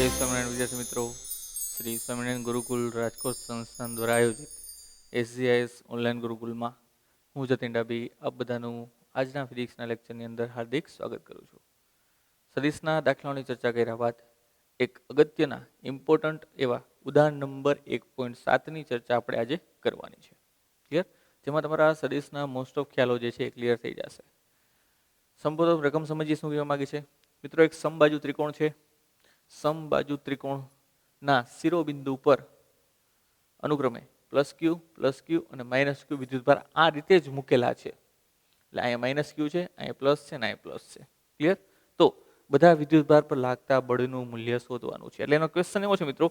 જય સ્વામિનારાયણ વિદ્યાર્થી મિત્રો, શ્રી સ્વામિનારાયણ ગુરુકુલ રાજકોટ સંસ્થાન દ્વારા આયોજિત SGIS ઓનલાઈન ગુરુકુલમાં હું જતીન ડાબી આપ બધાનું આજના ફિઝિક્સના લેક્ચરની અંદર હાર્દિક સ્વાગત કરું છું. સદિશના દાખલાઓની ચર્ચા કર્યા બાદ એક અગત્યના ઇમ્પોર્ટન્ટ એવા ઉદાહરણ નંબર 1.7ની ચર્ચા આપણે આજે કરવાની છે. ક્લિયર? જેમાં તમારા સદિશના મોસ્ટ ઓફ ખ્યાલો જે છે એ ક્લિયર થઈ જશે. સંપૂર્ણ રકમ સમજીએ શું કહેવા માંગે છે. મિત્રો, એક સમબાજુ ત્રિકોણ છે. સમબાજુ ત્રિકોણના શિરોબિંદુ પર અનુક્રમે +q અને -q વિદ્યુતભાર આ રીતે જ મૂકેલા છે. એટલે અહીંયા -q છે, અહીંયા પ્લસ છે અને અહીંયા પ્લસ છે. ક્લિયર? તો બધા વિદ્યુતભાર પર લાગતા બળનું મૂલ્ય શોધવાનું છે. એટલે એનો ક્વેશ્ચન એવો છે મિત્રો,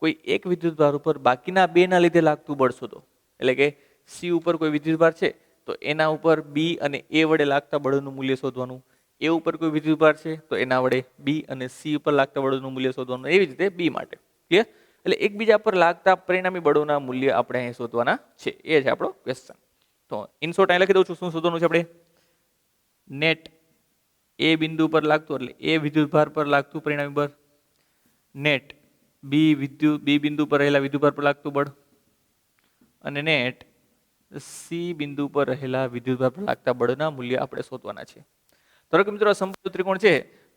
કોઈ એક વિદ્યુતભાર ઉપર બાકીના બેના લીધે લાગતું બળ શોધો. એટલે કે C ઉપર કોઈ વિદ્યુતભાર છે તો એના ઉપર B અને A વડે લાગતા બળનું મૂલ્ય શોધવાનું. A ઉપર કોઈ વિદ્યુતભાર છે તો એના વડે B અને C ઉપર લાગતા બળનું મૂલ્ય શોધવાનું. એવી જ રીતે B માટે. ક્લિયર? એટલે એકબીજા પર લાગતા પરિણામી બળોના મૂલ્ય આપણે અહીં શોધવાના છે. એ છે આપણો ક્વેશ્ચન. તો ઇન શોર્ટ અહીં લખી દઉં છું. શું શોધવાનું છે આપણે? નેટ A બિંદુ પર લાગતું એટલે A વિદ્યુતભાર પર લાગતું પરિણામી બળ, નેટ B બિંદુ પર રહેલા વિદ્યુતભાર પર લાગતું બળ અને નેટ C બિંદુ પર રહેલા વિદ્યુતભાર પર લાગતા બળના મૂલ્ય આપણે શોધવાના છે. ધારો કે મિત્રો આ સમબાજુ ત્રિકોણ છે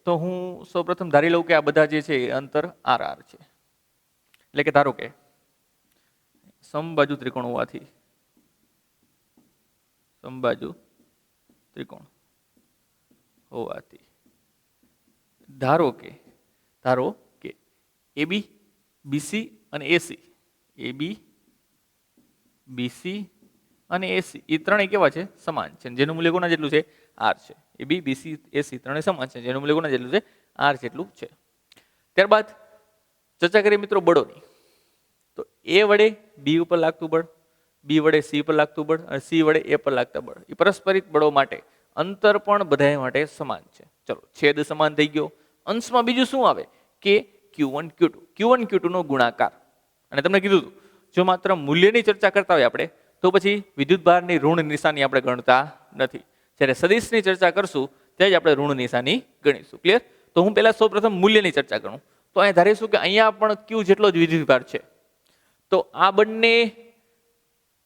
તો હું સૌપ્રથમ ધારી લઉં કે આ બધા જે છે એ અંતર RR છે. એટલે કે ધારો કે સમબાજુ ત્રિકોણ હોવાથી ધારો કે AB BC અને AC એ ત્રણેય કેવા છે? સમાન છે. જેનું મૂલ્ય કોના જેટલું છે? R છે. AB BC AC ત્રણેય સમાન છે. જેનું મૂલ્ય કોના જેટલું છે? R જેટલું છે. ત્યારબાદ ચર્ચા કરીએ મિત્રો બળોની. તો A વડે B ઉપર લાગતું બળ, B વડે C પર લાગતું બળ અને C વડે A પર લાગતા બળ, એ પરસ્પરિક બળો માટે અંતર પણ બધા માટે સમાન છે. ચલો, છેદ સમાન થઈ ગયો. અંશમાં બીજું શું આવે કે Q1 Q2 નો ગુણાકાર. અને તમને કીધું હતું, જો માત્ર મૂલ્યની ચર્ચા કરતા હોય આપણે તો પછી વિદ્યુતભારની ઋણ નિશાની આપણે ગણતા નથી. જ્યારે સદિશની ચર્ચા કરશું ત્યારે જ આપણે ઋણ નિશાની ગણીશું. ક્લિયર? તો હું પહેલા સૌપ્રથમ મૂલ્યની ચર્ચા કરું. તો અહીંયા ધારીશું કે અહીંયા પણ Q જેટલો જ વિદ્યુતભાર છે. તો આ બંને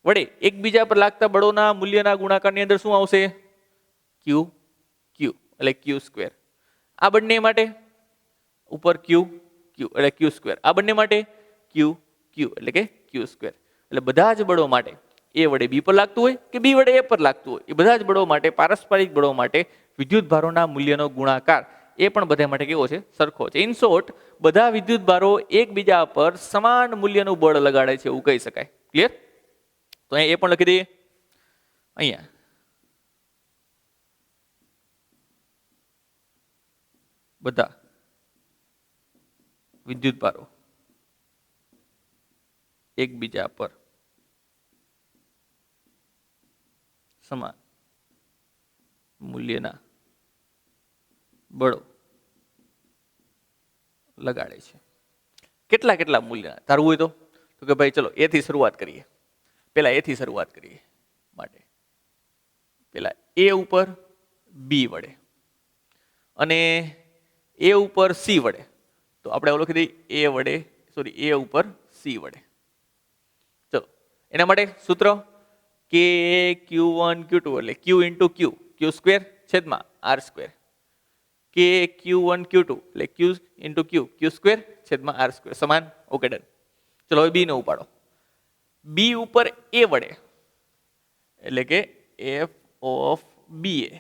વડે એકબીજા પર લાગતા બળોના મૂલ્યના ગુણાકારની અંદર શું આવશે? Q એટલે Q². આ બંને માટે ઉપર Q એટલે Q². આ બંને માટે Q એટલે કે Q². એટલે બધા જ બળો માટે A વડે B પર લાગતું હોય કે B વડે A પર લાગતું હોય, એ બધા જ બળો માટે, પારસ્પરિક બળો માટે વિદ્યુતભારોના મૂલ્યનો ગુણાકાર એ પણ બધા માટે કેવો છે? સરખો છે. ઇન શોર્ટ, બધા વિદ્યુતભારો એકબીજા પર સમાન મૂલ્યનું બળ લગાડે છે એવું કહી શકાય. ક્લિયર? તો અહીંયા એ પણ લખી દઈએ. અહીંયા બધા વિદ્યુતભારો એકબીજા પર સમાન મૂલ્યના બળો લગાડે છે. કેટલા મૂલ્યના ધારવું હોય તો કે ભાઈ ચલો A થી શરૂઆત કરીએ. પેલા A થી શરૂઆત કરીએ. માટે પેલા A ઉપર B વડે અને A ઉપર C વડે. તો આપણે લખી દઈએ A ઉપર C વડે. ચલો, એના માટે સૂત્ર કે Q1 Q2 એટલે Q ઇન્ટુ Q² છેદમાં R². કે Q1 Q2 એટલે Q ઇન્ટુ Q² છેદમાં R² સમાન. Okay, done. ચલો હવે B ને ઉપાડો. B ઉપર A વડે એટલે કે F ઓફ BA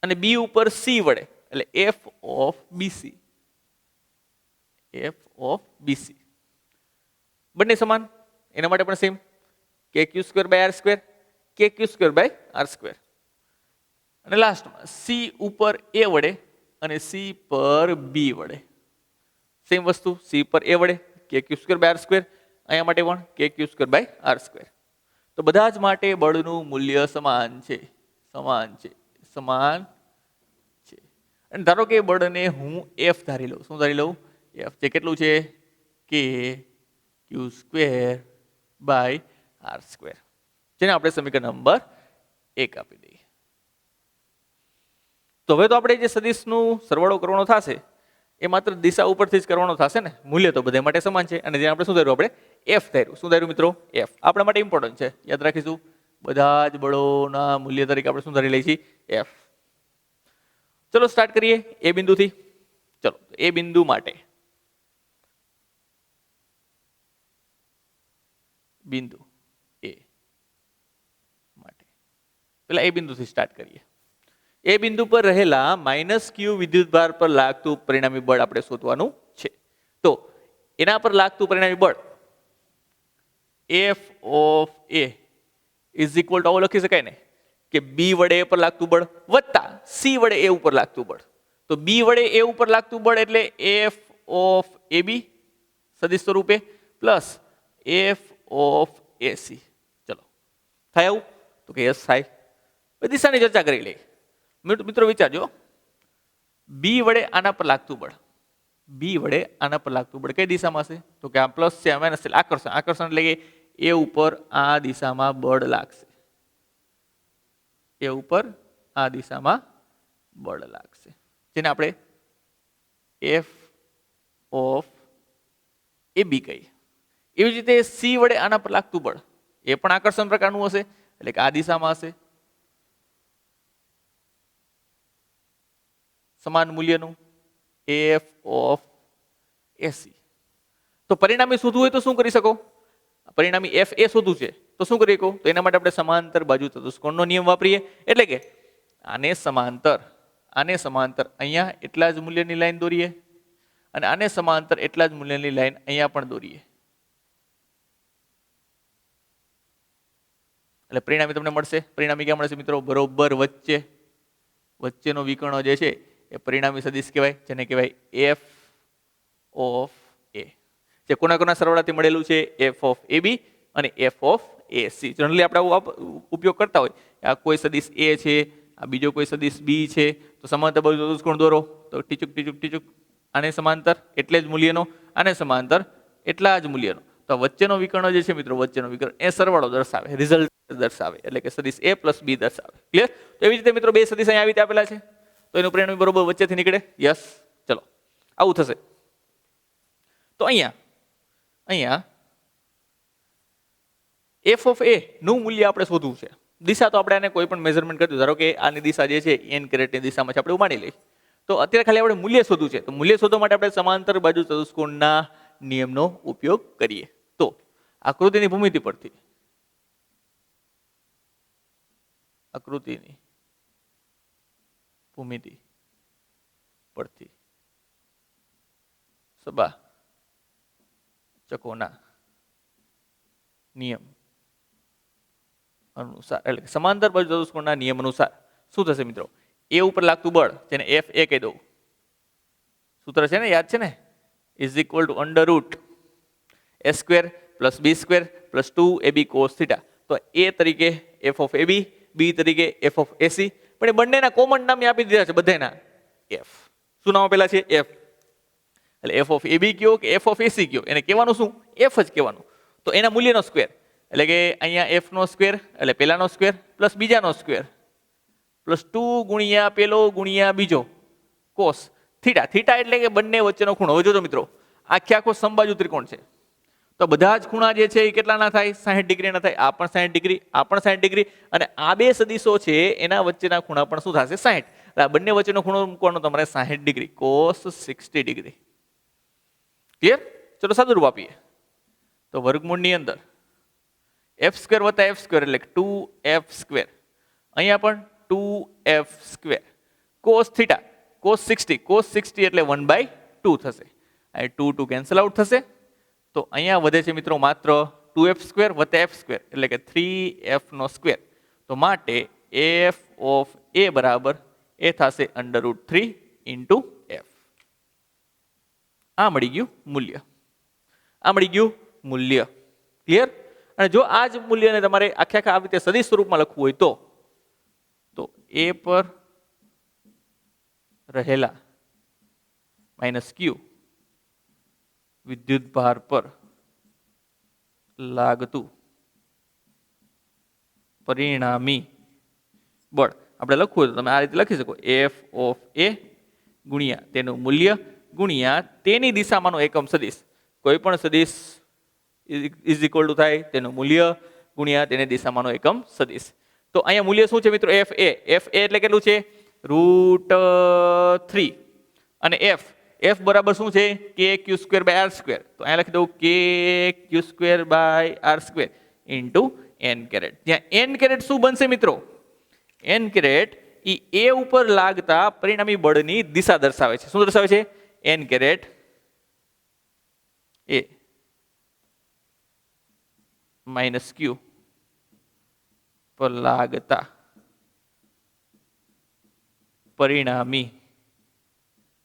અને B ઉપર C વડે એટલે F ઓફ BC. બંને સમાન. એના માટે પણ સેમ કે Q²/R², કે Q²/R². અને લાસ્ટમાં C ઉપર A વડે અને C પર B વડે સેમ વસ્તુ. C પર A વડે કે Q²/R², અહીંયા માટે પણ કે Q²/R². તો બધા જ માટે બળનું મૂલ્ય સમાન છે. અને ધારો કે બળને હું F ધારી લઉં. શું ધારી લઉં? F. જે કેટલું છે? કે Q²/R². જેને આપણે સમીકરણ નંબર 1 આપી દઈએ. તો હવે તો આપણે જે સદિશનું સરવાળો કરવાનો થશે એ માત્ર દિશા ઉપરથી જ કરવાનો થશે ને, મૂલ્ય તો બધા માટે સમાન છે. અને જે આપણે શું ધાર્યું, આપણે એફ ધાર્યું. શું ધાર્યું મિત્રો? એફ. આપણા માટે ઇમ્પોર્ટન્ટ છે, યાદ રાખીશું. બધા જ બળોના મૂલ્ય તરીકે આપણે શું ધારી લઈએ છીએ? એફ. ચલો સ્ટાર્ટ કરીએ એ બિંદુથી. ચલો એ બિંદુ માટે બિંદુ એ માટે પેલા એ બિંદુથી સ્ટાર્ટ કરીએ. એ બિંદુ પર રહેલા -q વિદ્યુતભાર પર લાગતું પરિણામી બળ આપણે શોધવાનું છે. તો એના પર લાગતું પરિણામી બળ F of A is equal two આવું લખી શકાય ને કે બી વડે એ પર લાગતું બળ વત્તા સી વડે એ ઉપર લાગતું બળ. તો બી વડે એ ઉપર લાગતું બળ એટલે એફ ઓફ એ બી સદિશ સ્વરૂપે પ્લસ એફ ઓફ એસી. ચલો થાય આવું? તો કે યસ થાય. દિશાની ચર્ચા કરી લઈએ. મિત્રો વિચારજો, બી વડે આના પર લાગતું બળ, બી વડે આના પર લાગતું બળ કઈ દિશામાં છે? તો કે આ પ્લસ છે, માઇનસ છે, આકર્ષણ. આકર્ષણ એટલે કે એ ઉપર આ દિશામાં બળ લાગશે, એ ઉપર આ દિશામાં બળ લાગશે, જેને આપણે એફ ઓફ એ બી કહીએ. એવી જ રીતે સી વડે આના પર લાગતું બળ એ પણ આકર્ષણ પ્રકારનું હશે, એટલે કે આ દિશામાં હશે, સમાન મૂલ્યનું એફ ઓફ એસી. તો પરિણામી શોધવું હોય તો શું કરી શકો? પરિણામી એફ એ શોધવું છે તો શું કરી શકો? તો એના માટે આપણે સમાંતર બાજુ ચતુષ્કોણનો નિયમ વાપરીએ. એટલે કે આને સમાંતર અહીંયા એટલા જ મૂલ્યની લાઈન દોરીએ અને આને સમાંતર એટલા જ મૂલ્યની લાઈન અહીંયા પણ દોરીએ. એટલે પરિણામી તમને મળશે. પરિણામી ક્યાં મળશે મિત્રો? બરોબર વચ્ચેનો વિકર્ણ જે છે એ પરિણામી સદિશ કહેવાય, જેને કહેવાય એફ ઓફ એ. જે કોના સરવાળાથી મળેલું છે? એફ ઓફ એ બી અને F of A C. Generally આપણે આવું ઉપયોગ કરતા હોય, આ કોઈ સદિશ એ છે, આ બીજો કોઈ સદિશ બી છે, તો સમાંતર બાજુ ચતુષ્કોણ દોરો તો ટીચુક ટીચુક ટીચુક, આને સમાંતર એટલે જ મૂલ્યનો, આને સમાંતર એટલા જ મૂલ્યનો. તો વચ્ચેનો વિકર્ણ જે છે મિત્રો, વચ્ચેનો વિકર્ણ એ સરવાળો દર્શાવે, રિઝલ્ટ દર્શાવે, એટલે કે સદિશ એ પ્લસ બી દર્શાવે. ક્લિયર? તો એવી રીતે મિત્રો બે સદિશ અહીંયા આવી રીતે આપેલા છે, તો એનું પરિણામ બરોબર વચ્ચેથી નીકળે. યસ. ચલો આવું થશે. તો અહીંયા એફ ઓફ એ નું મૂલ્ય આપણે શોધવું છે. દિશા તો આપણે આને કોઈ પણ મેઝરમેન્ટ કરી દીધું. ધારો કે આની દિશા જે છે એન કેરેટની દિશામાં છે, આપણે માની લઈએ. તો અત્યારે ખાલી આપણે મૂલ્ય શોધવું છે. તો મૂલ્ય શોધવા માટે આપણે સમાંતર બાજુ ચતુષ્કોણના નિયમનો ઉપયોગ કરીએ. તો આકૃતિની ભૂમિતિ પરથી સબા ચકોના નિયમ અનુસાર, એટલે સમાંતર બાજુ ચતુષ્કોણના નિયમ અનુસાર શું થશે મિત્રો? એ ઉપર લાગતું બળ, જેને એફ એ કહી દઉં, સૂત્ર છે ને, યાદ છે ને, is equal to under root A square plus B square plus 2ab cos theta. તો એ તરીકે એફ ઓફ એ બી, બી તરીકે એફ ઓફ એસી, પણ એ બંનેના કોમન નામ આપી દીધા છે બધાના એફ. શું નામ આપેલા છે? એફ. એટલે એફ ઓફ એ બી કયો કે એફ ઓફ એસી કયો, એને કહેવાનું શું? એફ જ કહેવાનું. તો એના મૂલ્યનો સ્ક્વેર, એટલે કે અહીંયા એફ નો સ્ક્વેર એટલે પેલાનો સ્ક્વેર પ્લસ બીજાનો સ્ક્વેર પ્લસ 2 ગુણ્યા પેલો ગુણ્યા બીજો કોસ થીટા. થીટા એટલે કે બંને વચ્ચેનો ખૂણો. હવે જોજો મિત્રો, આખો સમબાજુ ત્રિકોણ છે, તો બધા જ ખૂણા જે છે એ કેટલાના થાય? 60 ડિગ્રીના થાય. આ પણ 60 ડિગ્રી, આ પણ 60 ડિગ્રી, અને આ બે સદિશો છે એના વચ્ચેના ખૂણા પણ શું થશે? 60. એટલે આ બંને વચ્ચેનો ખૂણો મૂકવાનો તમારે 60 ડિગ્રી, કોસ 60 ડિગ્રી. ક્લિયર? ચલો સાદુરૂપ આપીએ તો વર્ગમૂળની અંદર એફ સ્ક્વેર વત્તા એફ સ્ક્વેર એટલે 2f સ્ક્વેર, અહીંયા પણ 2f square cos theta cos 60 એટલે 1/2 થશે. અહીં 2 કેન્સલ આઉટ થશે, તો અહીંયા વધે છે મિત્રો માત્ર 2f સ્ક્વેર વત્તા f સ્ક્વેર એટલે કે 3f નો સ્ક્વેર. તો માટે f ઓફ a બરાબર એ થશે √3 ઇન્ટુ f. આ મળી ગયું મૂલ્ય. ક્લિયર? અને જો આ જ મૂલ્યને તમારે આખા આવી રીતે સદિશ સ્વરૂપમાં લખવું હોય તો એ પર રહેલા -q વિદ્યુત ભાર પર લાગતું પરિણામી બળ આપણે લખવું હોય તો તમે આ રીતે લખી શકો, એફ ઓફ એ ગુણ્યા તેનું મૂલ્ય ગુણ્યા તેની દિશામાંનો એકમ સદિશ. કોઈ પણ સદિશ ઇઝ ઇક્વલ ટુ થાય તેનું મૂલ્ય ગુણ્યા તેની દિશામાંનો એકમ સદિશ. તો અહીંયા મૂલ્ય શું છે મિત્રો? F A. એફ એ એટલે કેટલું છે? √3. અને એફ બરાબર શું છે? કે Q square by R square. તો અહીંયા લખી દઉં કે Q square by R square into N caret. જ્યાં એન કેરેટ શું બનશે મિત્રો? એન કેરેટ એ ઉપર લાગતા પરિણામી બળની દિશા દર્શાવે છે. શું દર્શાવે છે? એન કેરેટ એ માઇનસ ક્યુ પર લાગતા પરિણામી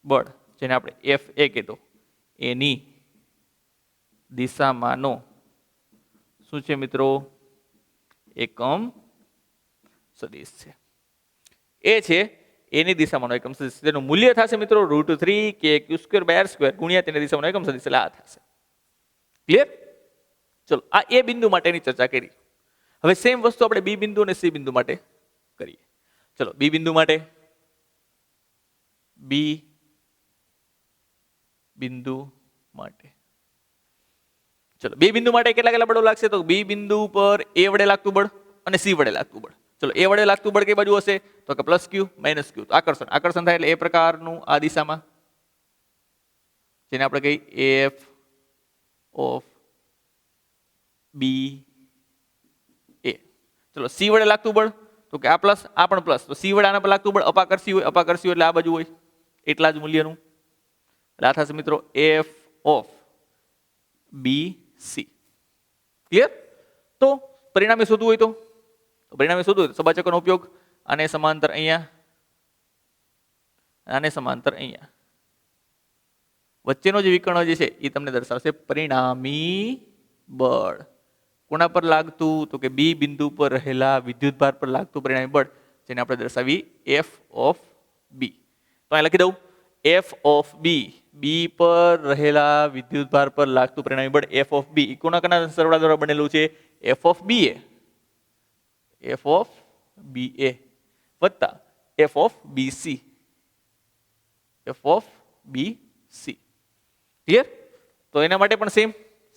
બળ, જેને આપણે એફ એ કીધું, એની દિશામાંનો શું છે મિત્રો? એકમ સદિશ છે. એ છે એની દિશામાંનો એકમ સદિશ. તેનું મૂલ્ય થશે મિત્રો √3 કે Q square by R square ગુણ્યા તેની દિશામાંનો એકમ સદિશ. એટલે આ થશે. ક્લિયર? ચલો, આ એ બિંદુ માટેની ચર્ચા કરી. હવે સેમ વસ્તુ આપણે બી બિંદુ અને સી બિંદુ માટે કરીએ. ચલો, બી બિંદુ માટે ચલો, બી બિંદુ માટે કેટલા બળો લાગશે? તો બી બિંદુ પર એ વડે લાગતું બળ અને સી વડે લાગતું બળ. ચલો, એ વડે લાગતું બળ કઈ બાજુ હશે? તો કે પ્લસ ક્યુ માઇનસ ક્યુ. આકર્ષણ થાય એટલે એ પ્રકારનું આ દિશામાં, જેને આપણે કહી એફ ઓફ બી એ. ચલો, સી વડે લાગતું બળ તો કે આ પ્લસ, આ પણ પ્લસ. તો સી વડે આના પર લાગતું બળ અપાકર્ષી હોય એટલે આ બાજુ હોય એટલા જ મૂલ્યનું. એટલે આ થશે મિત્રો F of B C. Clear? તો પરિણામે શોધવું હોય તો સબાચકોનો ઉપયોગ, આને સમાંતર અહીંયા, વચ્ચેનો જે વિકર્ણ જે છે એ તમને દર્શાવશે પરિણામી બળ. કોના પર લાગતું? તો કે બી બિંદુ પર રહેલા વિદ્યુતભાર પર લાગતું પરિણામી બળ, જેને આપણે દર્શાવી એફ ઓફ બી. તો અહીં લખી દઉં એફ ઓફ બી. બી પર રહેલા વિદ્યુતભાર પર લાગતું પરિણામી બળ એફ ઓફ બી કોના સરવાળા દ્વારા બનેલું છે? એફ ઓફ બી એ વત્તા F of B C. Clear? તો એના માટે પણ સેમ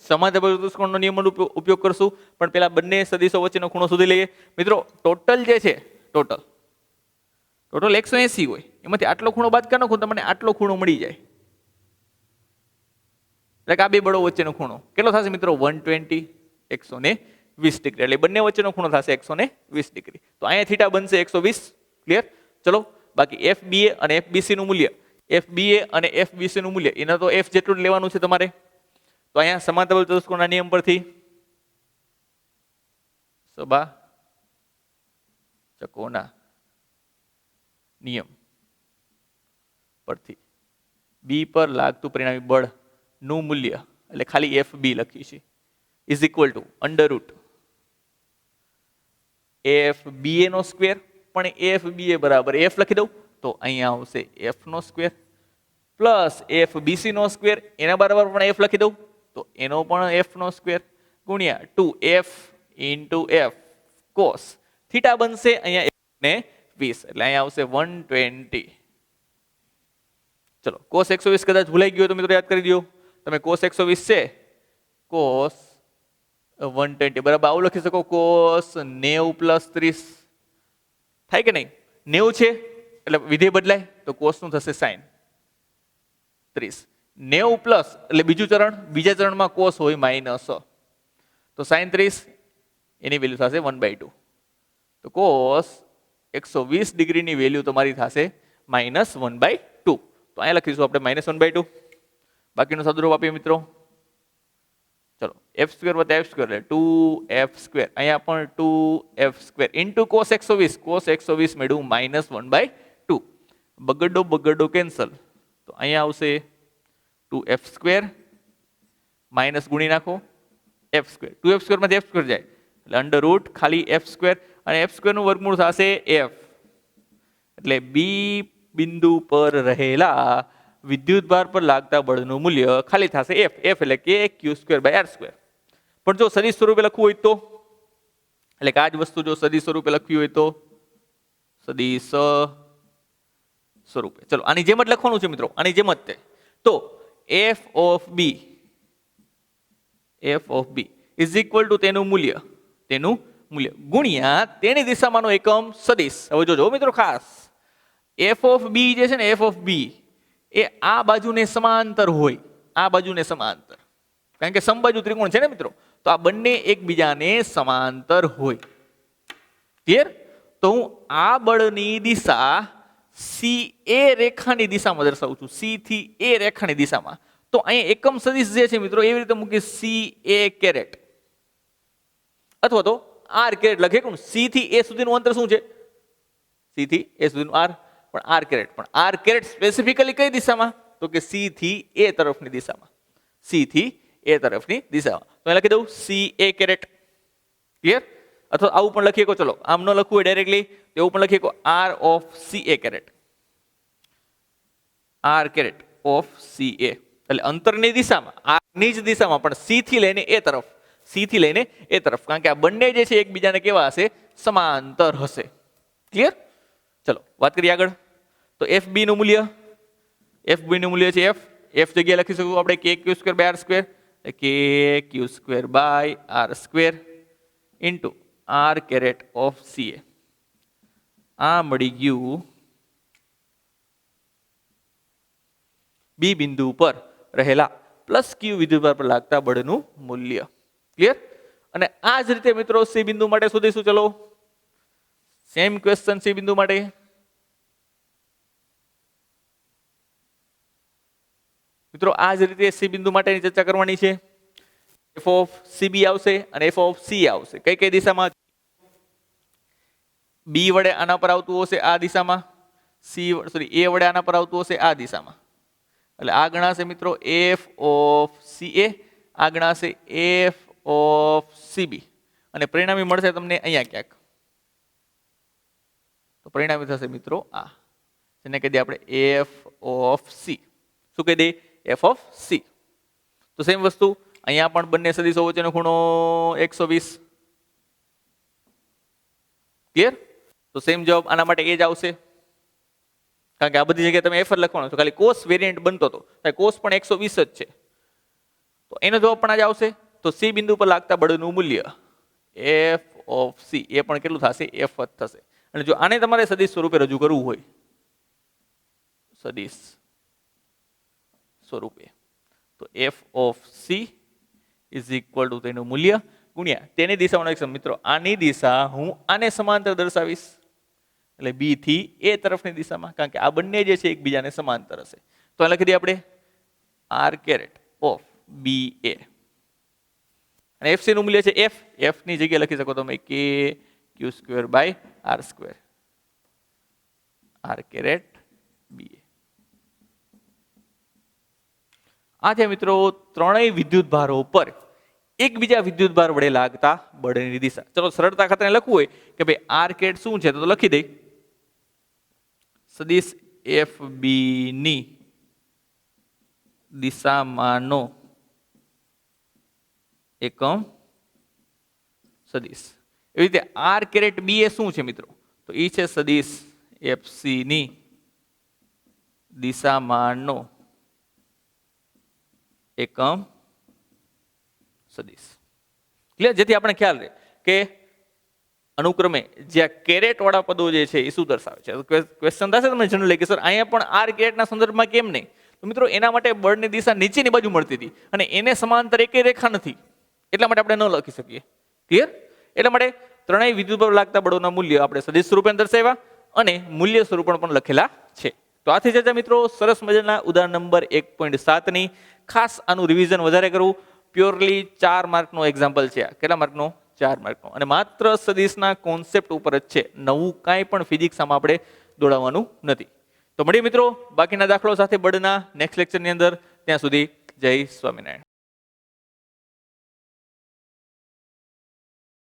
સમાંતર ચતુષ્કોણનો નિયમનો ઉપયોગ કરશું. પણ પેલા બંને સદિશો વચ્ચેનો ખૂણો શોધી લઈએ. મિત્રો ટોટલ જે છે, ટોટલ 180 હોય, એમાંથી આટલો ખૂણો બાદ કરી નાખો તમને આટલો ખૂણો મળી જાય. એટલે કે આ બે બળો વચ્ચેનો ખૂણો કેટલો થશે મિત્રો? 120, 120 ડિગ્રી. એટલે બંને વચ્ચેનો ખૂણો થશે 120 ડિગ્રી. તો અહીંયા થીટા બનશે 120. ક્લિયર? ચલો, બાકી એફ બી એ અને એફ બી સી નું મૂલ્ય, એના તો એફ જેટલું જ લેવાનું છે તમારે. તો અહીંયા સમાંતર ચતુષ્કોણના નિયમ પરથી, સબાચકોના નિયમ પરથી બી પર લાગતું પરિણામી બળ નું મૂલ્ય, એટલે ખાલી એફ બી લખી છે, is equal to under √ F B A નો સ્ક્વેર. પણ એફ બી એ બરાબર એફ લખી દઉં તો અહીંયા આવશે એફ નો સ્ક્વેર પ્લસ એફ બીસી નો સ્ક્વેર, એના બરાબર પણ એફ લખી દઉં તો એનો પણ એફ નો સ્ક્વેર ગુણ્યા 2f into F cos theta બનશે અહીંયા 20, એટલે અહીંયા આવશે 120. ચલો, કોસ 120 કદાચ ભૂલાઈ ગયો તો મિત્રો યાદ કરી દો. તમે કોસ 120 છે, કોસ 120 બરાબર આવું લખી શકો, કોસ 90 પ્લસ 30 થાય કે નહીં? 90 છે એટલે વિધેય બદલાય તો કોસ નું થશે સાઇન 30. 90 પ્લસ એટલે બીજું ચરણ, બીજા ચરણમાં કોસ હોય માઇનસ, તો સાઇન 30 એની વેલ્યુ થશે 1/2. તો કોસ 120 ડિગ્રીની વેલ્યુ તમારી થશે -1/2. તો અહીંયા લખીશું આપણે -1/2. બાકીનો સાદુરૂપ આપીએ મિત્રો. ચલો, f² + f² એટલે 2f². અહીંયા પણ 2f² ઇન્ટુ કોસ 120. કોસ 120 મેળવું -1/2. બગડો કેન્સલ, તો અહીંયા આવશે 2f² માઇનસ ગુણી નાખો f². 2f² માંથી f² જાય એટલે અંડર √ ખાલી f² અને f² નું વર્ગમૂળ થશે f. એટલે બી બિંદુ પર રહેલા વિદ્યુતભાર પર લાગતા બળનું મૂલ્ય ખાલી થશે f. એટલે કે q²/r². પણ જો સદિશ સ્વરૂપે લખવું હોય તો, એટલે કે આ જ વસ્તુ જો સદિશ સ્વરૂપે લખવી હોય તો સદિશ સ્વરૂપે, ચલો આની જેમ જ લખવાનું છે મિત્રો, આની જેમ જ તે. તો F of B is equal to તેનું મૂલ્ય ગુણ્યા તેની દિશામાંનો એકમ સદિશ. હવે જોજો મિત્રો ખાસ, એફ ઓફ બી જે છે ને, એફ ઓફ બી એ આ બાજુને સમાંતર હોય, આ બાજુને સમાંતર, કારણ કે સમબાજુ ત્રિકોણ છે ને મિત્રો, તો આ બંને એકબીજાને સમાંતર હોય. ક્લિયર? તો હું આ બળની દિશા સી એ રેખાની દિશામાં દર્શાવું છું, સી થી એ રેખાની દિશામાં. તો અહીંયા એકમ સદિશ જે છે મિત્રો, એવી રીતે મૂકી સી એ કેરેટ, અથવા તો આર કેરેટ લખે. કોણ? સી થી એ સુધીનું અંતર શું છે? સી થી એ સુધીનું આર, પણ આર કેરેટ. પણ આર કેરેટ સ્પેસિફિકલી કઈ દિશામાં? તો કે સી થી એ તરફની દિશામાં, સી થી એ તરફની દિશામાં. તો અહીં લખી દઉં સી એ કેરેટ. ક્લિયર? અથવા આવું પણ લખીએ, ચલો આમ ન લખવું હોય ડાયરેક્ટલી, એવું પણ લખીએ R of C A caret, R caret of C A. એટલે અંતરની દિશામાં, આરની જ દિશામાં, પણ સી થી લઈને એ તરફ, સી થી લઈને એ તરફ, કારણ કે આ બંને જે છે એકબીજાને કેવા હશે? સમાંતર હશે. ક્લિયર? ચલો વાત કરીએ આગળ. તો એફ બી નું મૂલ્ય, એફ બી નું મૂલ્ય છે એફ જગ્યાએ લખી શકું આપણે કે Q square by R square, કે Q square by R square into R caret of C A. આ મળી ગયું બી બિંદુ પર રહેલા પ્લસ ક્યુ બિંદુ પર લાગતા બળનું મૂલ્ય. ક્લિયર? અને આ જ રીતે મિત્રો સી બિંદુ માટે શોધીશું. ચલો સેમ ક્વેશ્ચન સી બિંદુ માટે. મિત્રો આ જ રીતે સી બિંદુ માટેની ચર્ચા કરવાની છે. એફ ઓફ સીબી આવશે અને એફ ઓફ સી આવશે. કઈ કઈ દિશામાં? બી વડે આના પર આવતું હશે આ દિશામાં, એ વડે આના પર આવતું હશે આ દિશામાં. એટલે આ ગણાશે મિત્રો એફ ઓફ સી એ, આ ગણાશે એફ ઓફ સીબી, અને પરિણામી મળશે તમને અહીંયા ક્યાંક. તો પરિણામી થશે મિત્રો આ, જેને કહી દઈએ આપણે એફ ઓફ સી. શું કહી દઈએ? F of C. તો સેમ વસ્તુ અહીંયા પણ બંને સદિશો વચ્ચેનો ખૂણો 120. ક્લિયર? તો સેમ જવાબ આના માટે એ જ આવશે, કારણ કે આ બધી જગ્યાએ તમે એફ જ લખવાનો છો, ખાલી કોસ વેરિયન્ટ બનતો હતો, કોસ પણ 120 જ છે. તો એનો જવાબ પણ આ જ આવશે. તો સી બિંદુ પર લાગતા બળનું મૂલ્ય એફ ઓફ સી એ પણ કેટલું થશે? એફ જ થશે. અને જો આને તમારે સદિશ સ્વરૂપે રજૂ કરવું હોય, સદિશ સ્વરૂપે, તો F of she is equal to તેનું મૂલ્ય ગુણ્યા તેની દિશામાં એક મિત્રો, આની દિશા હું આને સમાંતર દર્શાવીશ, એટલે બી થી એ તરફની દિશામાં, કારણ કે આ બંને જે છે એકબીજાને સમાંતર હશે. તો આ લખી દઈએ આપણે આર કેરેટ ઓફ બી એ, અને એફ સી નું મૂલ્ય છે એફ. એફ ની જગ્યાએ લખી શકો તમે કે Q square by R square, R caret B A. આ છે મિત્રો ત્રણેય વિદ્યુત ભારો પર એકબીજા વિદ્યુત ભાર વડે લાગતા બળની દિશા. ચલો સરળતા ખાતર લખવું હોય કે ભાઈ આર કેરેટ શું છે, તો લખી દઈ સદિશ એફ બી ની દિશામાંનો એકમ સદિશ. એવી રીતે આર કેરેટ બી એ શું છે મિત્રો, તો એ છે સદિશ એફ સી ની દિશામાંનો એકમ સદિશ. ક્લિયર? જેથી આપણે ખ્યાલ રહે કે અનુક્રમે જ્યાં કેરેટ વાળા પદો જે છે એ શું દર્શાવે છે. ક્વેશ્ચન થશે તમને જનરલી કે સર અહીંયા પણ આર કેરેટના સંદર્ભમાં કેમ નહીં? તો મિત્રો એના માટે બળની દિશા નીચેની બાજુ મળતી હતી અને એને સમાંતર એકેય રેખા નથી, એટલા માટે આપણે ન લખી શકીએ. ક્લિયર? એટલા માટે ત્રણેય વિદ્યુત પર લાગતા બળોના મૂલ્ય આપણે સદિશ સ્વરૂપે દર્શાવ્યા અને મૂલ્ય સ્વરૂપે પણ લખેલા છે. તો આથી ચર્ચા મિત્રો સરસ મજાના ઉદાહરણ નંબર 1.7 ની ખાસ આનું રિવિઝન વધારે કરવું. પ્યોરલી 4 માર્કનો એક્ઝામ્પલ છે. કેટલા માર્કનો? 4 માર્કનો, અને માત્ર સદિશના કોન્સેપ્ટ ઉપર જ છે. નવું કાંઈ પણ ફિઝિક્સમાં આપણે દોડાવવાનું નથી. તો મળીએ મિત્રો બાકીના દાખલો સાથે બળના નેક્સ્ટ લેક્ચરની અંદર. ત્યાં સુધી જય સ્વામિનારાયણ.